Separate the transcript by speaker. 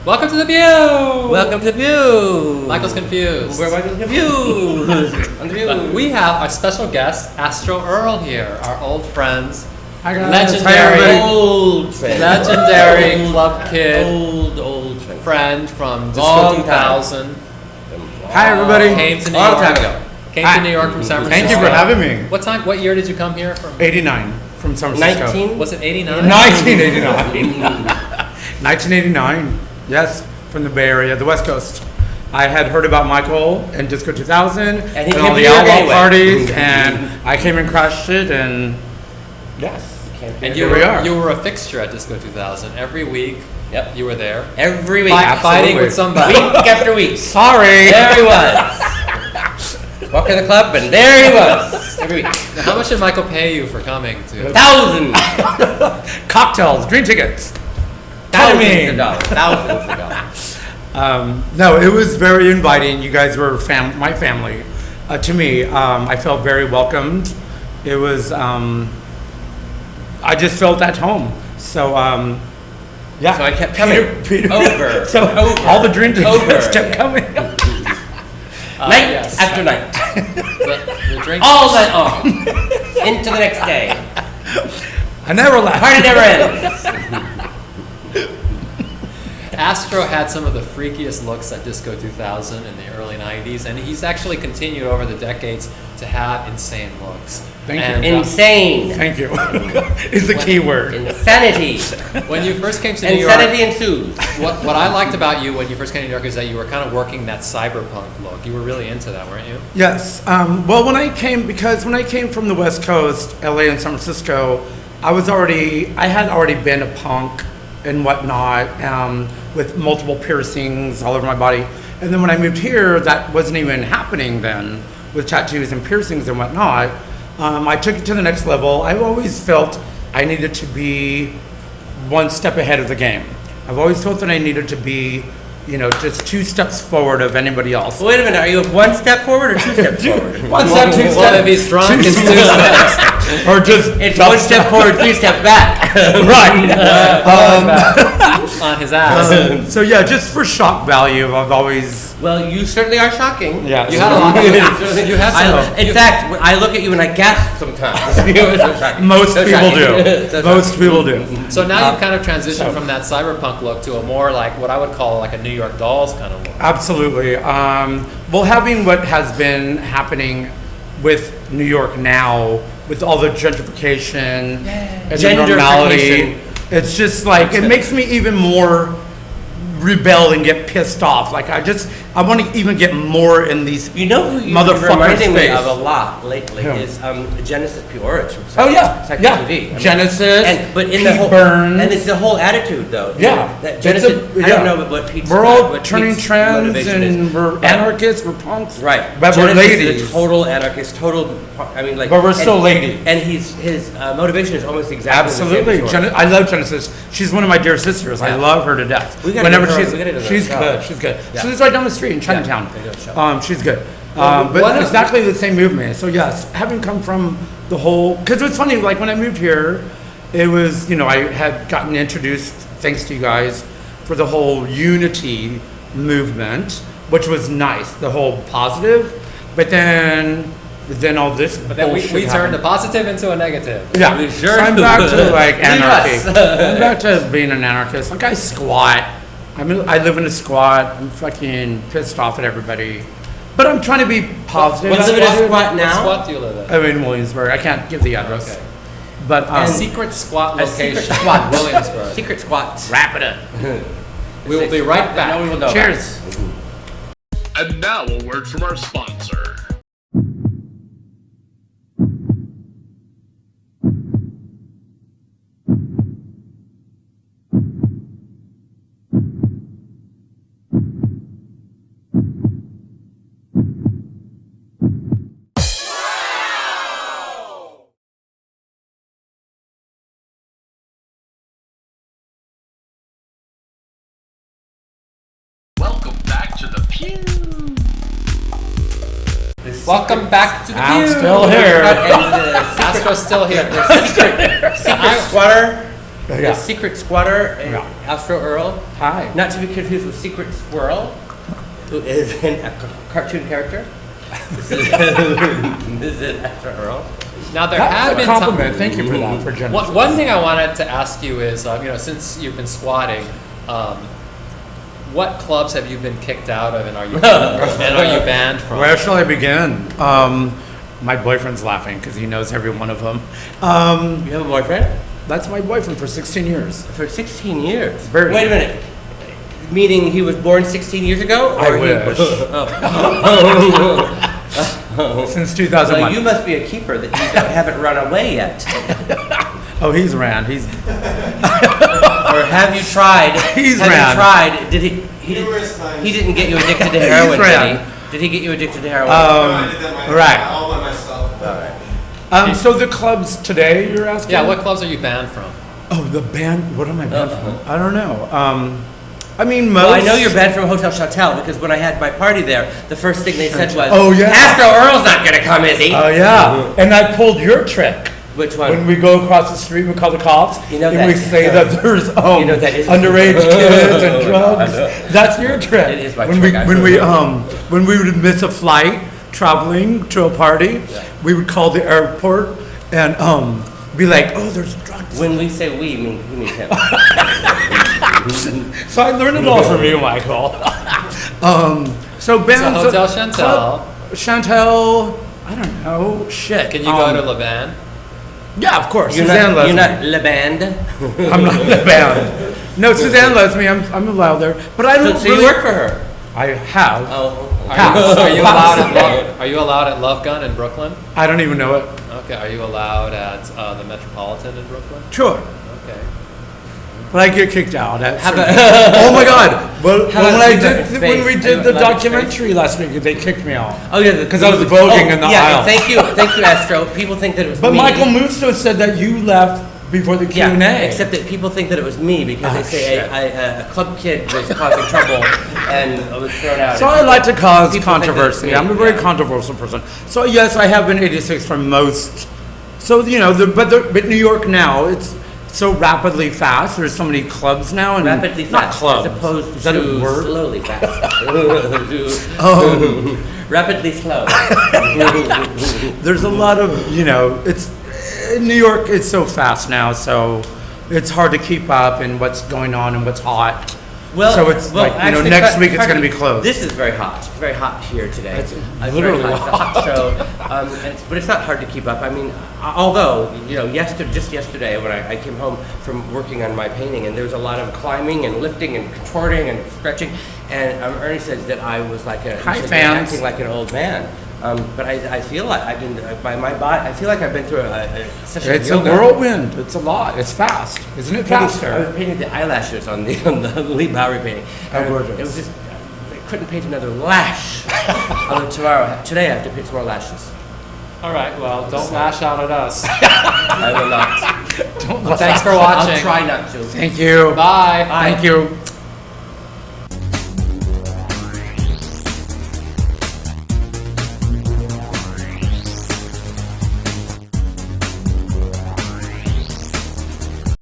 Speaker 1: Welcome to the View!
Speaker 2: Welcome to the View!
Speaker 1: Michael's confused.
Speaker 2: We're confused! On the View!
Speaker 1: But we have our special guest, Astro Erle here, our old friends.
Speaker 3: Hi guys.
Speaker 1: Legendary club kid.
Speaker 2: Old
Speaker 1: friend from Disco
Speaker 2: Long
Speaker 1: 2000.
Speaker 3: Hi everybody.
Speaker 1: Came to New
Speaker 2: Long
Speaker 1: York.
Speaker 2: time ago.
Speaker 1: Came to New York from San Francisco.
Speaker 3: Thank you for having me.
Speaker 1: What year did you come here from?
Speaker 3: 89 from San Francisco.
Speaker 2: 19?
Speaker 1: Was it 89?
Speaker 3: 1989. 1989. Yes, from the Bay Area, the West Coast. I had heard about Michael and Disco 2000 and all the outlaw parties, and I came and crashed it, and yes.
Speaker 1: And
Speaker 3: here we are.
Speaker 1: You were a fixture at Disco 2000 every week.
Speaker 2: Yep.
Speaker 1: You were there.
Speaker 2: Every week.
Speaker 1: Fighting with somebody.
Speaker 2: Week after week.
Speaker 3: Sorry.
Speaker 2: There he was. Walk in the club, and there he was. Every week.
Speaker 1: Now, how much did Michael pay you for coming to?
Speaker 2: Thousands.
Speaker 3: Cocktails, drink tickets.
Speaker 2: Thousands of dollars.
Speaker 3: No, it was very inviting. You guys were my family. To me, I felt very welcomed. It was, I just felt at home. So, yeah.
Speaker 2: So I kept coming over.
Speaker 3: So all the drink tickets kept coming.
Speaker 2: Night after night.
Speaker 1: The drink
Speaker 2: All night long. Into the next day.
Speaker 3: I never left.
Speaker 2: Party never ends.
Speaker 1: Astro had some of the freakiest looks at Disco 2000 in the early 90s, and he's actually continued over the decades to have insane looks.
Speaker 3: Thank you.
Speaker 2: Insane.
Speaker 3: Thank you. Is the key word.
Speaker 2: Insanity.
Speaker 1: When you first came to New York,
Speaker 2: Insanity ensues.
Speaker 1: what I liked about you when you first came to New York is that you were kind of working that cyberpunk look. You were really into that, weren't you?
Speaker 3: Yes. Well, when I came from the West Coast, LA and San Francisco, I had already been a punk and whatnot, with multiple piercings all over my body. And then when I moved here, that wasn't even happening then, with tattoos and piercings and whatnot. I took it to the next level. I've always felt I needed to be one step ahead of the game. I've always felt that I needed to be, just 2 steps forward of anybody else.
Speaker 2: Wait a minute, are you 1 step forward or 2 steps forward?
Speaker 3: 1 step, 2 steps.
Speaker 1: Well, if he's drunk, it's 2 steps.
Speaker 3: Or just
Speaker 2: it's 1 step forward, 3 steps back.
Speaker 3: Right.
Speaker 1: On his ass.
Speaker 3: So yeah, just for shock value, I've always.
Speaker 2: Well, you certainly are shocking.
Speaker 3: Yeah.
Speaker 1: You had a lot. You had some.
Speaker 2: In fact, I look at you and I gasp sometimes.
Speaker 3: Most people do. Most people do.
Speaker 1: So now you've kind of transitioned from that cyberpunk look to a more like what I would call like a New York Dolls kind of look.
Speaker 3: Absolutely. Well, having what has been happening with New York now, with all the gentrification and the normality, it's just like, it makes me even more rebel and get pissed off. Like I want to even get more in these
Speaker 2: You know who you
Speaker 3: motherfuckers'
Speaker 2: reminding me
Speaker 3: face.
Speaker 2: of a lot lately
Speaker 3: Yeah.
Speaker 2: is Genesis P. from
Speaker 3: Oh yeah,
Speaker 2: Sex
Speaker 3: yeah.
Speaker 2: TV. I mean,
Speaker 3: Genesis,
Speaker 2: but in
Speaker 3: Pete
Speaker 2: the whole
Speaker 3: Burns.
Speaker 2: and it's the whole attitude though.
Speaker 3: Yeah.
Speaker 2: That Genesis. I don't know what Pete's
Speaker 3: we're all
Speaker 2: what
Speaker 3: turning
Speaker 2: Pete's
Speaker 3: trends
Speaker 2: motivation
Speaker 3: and
Speaker 2: is.
Speaker 3: we're anarchists, we're punks.
Speaker 2: Right.
Speaker 3: But
Speaker 2: Genesis
Speaker 3: we're ladies.
Speaker 2: is a total anarchist, total. I mean, like.
Speaker 3: But we're still ladies.
Speaker 2: And his motivation is almost exactly
Speaker 3: Absolutely.
Speaker 2: the same.
Speaker 3: I love Genesis. She's one of my dear sisters. I
Speaker 2: Yeah.
Speaker 3: love her to death.
Speaker 2: We gotta
Speaker 3: Whenever
Speaker 2: get her-
Speaker 3: she's
Speaker 2: we gotta get her
Speaker 3: she's
Speaker 2: on the
Speaker 3: good.
Speaker 2: show.
Speaker 3: She's good.
Speaker 2: Yeah.
Speaker 3: She lives right down the street in Chinatown.
Speaker 2: they do a show.
Speaker 3: She's good.
Speaker 1: Well,
Speaker 3: But exactly the same movement. So yes, having come from the whole, because it's funny, like when I moved here, it was, I had gotten introduced, thanks to you guys, for the whole unity movement, which was nice, the whole positive. But then all this
Speaker 1: But then we
Speaker 3: bullshit
Speaker 1: turned a
Speaker 3: happened.
Speaker 1: positive into a negative.
Speaker 3: Yeah,
Speaker 2: We
Speaker 3: so
Speaker 2: sure
Speaker 3: I'm
Speaker 2: do.
Speaker 3: back to like
Speaker 2: Leave
Speaker 3: anarchy.
Speaker 2: us.
Speaker 3: I'm back to being an anarchist. Like I squat. I live in a squat. I'm fucking pissed off at everybody. But I'm trying to be positive.
Speaker 2: What's the squat now?
Speaker 1: What squat do you live at?
Speaker 3: I'm in Williamsburg. I can't give the address.
Speaker 1: Okay.
Speaker 3: But
Speaker 1: A secret squat
Speaker 2: A
Speaker 1: location.
Speaker 2: secret squat.
Speaker 1: Williamsburg.
Speaker 2: Secret squats.
Speaker 3: wrap it up.
Speaker 1: We will be right back.
Speaker 2: No, we will know.
Speaker 3: Cheers.
Speaker 4: And now a word from our sponsor. Welcome back to the Pew.
Speaker 1: Welcome back to the
Speaker 3: I'm
Speaker 1: View.
Speaker 3: still here.
Speaker 1: Astro's still here.
Speaker 2: Secret squatter. The secret squatter,
Speaker 3: Yeah.
Speaker 2: Astro Erle.
Speaker 3: Hi.
Speaker 2: Not to be confused with Secret Squirrel, who is a cartoon character. This is Astro Erle.
Speaker 1: Now there
Speaker 3: That's
Speaker 1: have
Speaker 3: a
Speaker 1: been
Speaker 3: compliment. Thank you for that, for generous.
Speaker 1: One thing I wanted to ask you is, since you've been squatting, what clubs have you been kicked out of, and are you banned from?
Speaker 3: Where shall I begin? My boyfriend's laughing because he knows every one of them.
Speaker 2: You have a boyfriend?
Speaker 3: That's my boyfriend for 16 years.
Speaker 2: For 16 years?
Speaker 3: Very
Speaker 2: Wait a minute. Meaning he was born 16 years ago?
Speaker 3: I
Speaker 2: Or
Speaker 3: wish. Since 2001.
Speaker 2: Well, you must be a keeper that you haven't run away yet.
Speaker 3: Oh, he's ran. He's
Speaker 2: Or have you tried?
Speaker 3: He's
Speaker 2: have
Speaker 3: ran.
Speaker 2: you tried? Did he
Speaker 5: Numerous times.
Speaker 2: He didn't get you addicted to heroin,
Speaker 3: ran.
Speaker 2: did he? Did he get you addicted to heroin?
Speaker 5: I did that
Speaker 3: right.
Speaker 5: all by myself.
Speaker 2: All right.
Speaker 3: so the clubs today, you're asking?
Speaker 1: Yeah, what clubs are you banned from?
Speaker 3: Oh, the band. What am I banned from? I don't know. I mean, most.
Speaker 2: Well, I know you're banned from Hotel Chatel because when I had my party there, the first thing they said was,
Speaker 3: Oh, yeah.
Speaker 2: Astro Erle's not going to come, is he?
Speaker 3: Oh yeah, and I pulled your trick.
Speaker 2: Which one?
Speaker 3: When we go across the street, we call the cops,
Speaker 2: You know
Speaker 3: and
Speaker 2: that-
Speaker 3: we say that there's
Speaker 2: You know that is-
Speaker 3: underage kids and
Speaker 2: I
Speaker 3: drugs.
Speaker 2: know.
Speaker 3: That's your trick.
Speaker 2: It is my
Speaker 3: when
Speaker 2: trick,
Speaker 3: when we would miss a flight traveling to a party, we would call the airport and be like, "Oh, there's drugs."
Speaker 2: When we say we, we mean him.
Speaker 3: So I learned it all from you, Michael. So bands.
Speaker 1: Hotel Chantel.
Speaker 3: Chantel. I don't know. Shit.
Speaker 1: Can you go to Levan?
Speaker 3: Yeah, of course.
Speaker 2: You're
Speaker 3: Suzanne
Speaker 2: not,
Speaker 3: lets
Speaker 2: you're
Speaker 3: me.
Speaker 2: not Le Band.
Speaker 3: I'm not the band. No, Suzanne lets me. I'm allowed there, but I don't
Speaker 2: So
Speaker 3: really
Speaker 2: you work for her.
Speaker 3: I have.
Speaker 2: Oh.
Speaker 1: Are you allowed at Are you allowed at Love Gun in Brooklyn?
Speaker 3: I don't even know it.
Speaker 1: Okay. Are you allowed at the Metropolitan in Brooklyn?
Speaker 3: Sure,
Speaker 1: Okay.
Speaker 3: but I get kicked out. At
Speaker 2: How
Speaker 3: certain-
Speaker 2: about-
Speaker 3: oh my God! Well,
Speaker 2: How
Speaker 3: when
Speaker 2: about
Speaker 3: I
Speaker 2: Leather
Speaker 3: did when we
Speaker 2: Space?
Speaker 3: did the
Speaker 2: Leather
Speaker 3: documentary last week, they kicked me out.
Speaker 2: Oh yeah,
Speaker 3: 'Cause I was voguing in the
Speaker 2: yeah,
Speaker 3: aisle.
Speaker 2: Thank you, Astro. People think that it was
Speaker 3: But
Speaker 2: me.
Speaker 3: Michael Musto said that you left before the Q&A.
Speaker 2: Yeah, except that people think that it was me because
Speaker 3: Oh,
Speaker 2: they say
Speaker 3: shit.
Speaker 2: a club kid was causing trouble and was thrown out.
Speaker 3: So I like to cause
Speaker 2: People think that it's
Speaker 3: controversy.
Speaker 2: me,
Speaker 3: I'm a very
Speaker 2: yeah.
Speaker 3: controversial person. So yes, I have been 86 for most. So but New York now, it's so rapidly fast. There's so many clubs now, and
Speaker 2: Rapidly
Speaker 3: not
Speaker 2: fast,
Speaker 3: clubs.
Speaker 2: as opposed
Speaker 3: Is that
Speaker 2: to
Speaker 3: a word?
Speaker 2: slowly fast.
Speaker 3: Oh.
Speaker 2: Rapidly slow.
Speaker 3: There's a lot of it's New York is so fast now, so it's hard to keep up in what's going on and what's hot. So it's
Speaker 2: actually,
Speaker 3: next week it's going to be closed.
Speaker 2: This is very hot here today.
Speaker 3: It's
Speaker 2: very
Speaker 3: literally
Speaker 2: hot. It's a hot show, but it's not hard to keep up. I mean, although just yesterday when I came home from working on my painting, and there was a lot of climbing and lifting and contorting and stretching, and Ernie said that I was like acting like an old man. But I feel like I've been my body. I feel like I've been through a session of
Speaker 3: It's a
Speaker 2: yoga.
Speaker 3: whirlwind. It's a lot. It's fast, isn't it?
Speaker 2: I
Speaker 3: Faster.
Speaker 2: was painting the eyelashes on the Lee Bowery painting.
Speaker 3: How
Speaker 2: And
Speaker 3: gorgeous.
Speaker 2: It was just I couldn't paint another lash. Although today I have to paint some more lashes.
Speaker 1: All right. Well, don't lash out at us.
Speaker 2: I will not.
Speaker 1: Thanks for watching.
Speaker 2: I'll try not to.
Speaker 3: Thank you.
Speaker 1: Bye.
Speaker 2: Bye.
Speaker 3: Thank you.